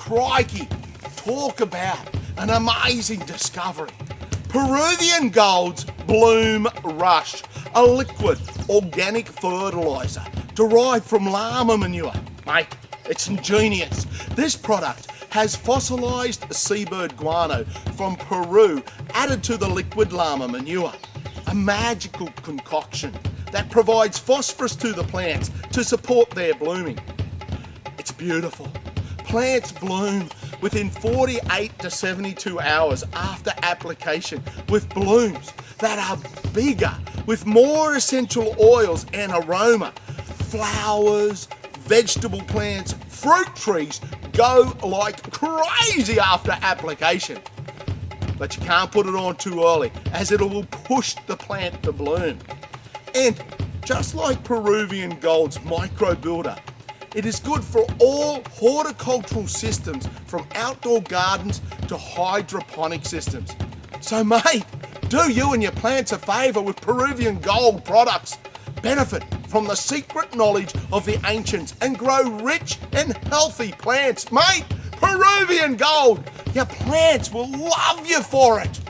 crikey, talk about an amazing discovery. Peruvian Gold's Bloom Rush, a liquid organic fertilizer derived from llama manure. Mate, it's ingenious. This product has fossilized seabird guano from Peru added to the liquid llama manure. A magical concoction that provides phosphorus to the plants to support their blooming. It's beautiful. Plants bloom within 48 to 72 hours after application with blooms that are bigger, with more essential oils and aroma. Flowers, vegetable plants, fruit trees go like crazy after application. But you can't put it on too early, as it will push the plant to bloom. And just like Peruvian Gold's micro builder, it is good for all horticultural systems, from outdoor gardens to hydroponic systems. So mate, do you and your plants a favour with Peruvian Gold products. Benefit from the secret knowledge of the ancients and grow rich and healthy plants. Mate, Peruvian Gold, your plants will love you for it.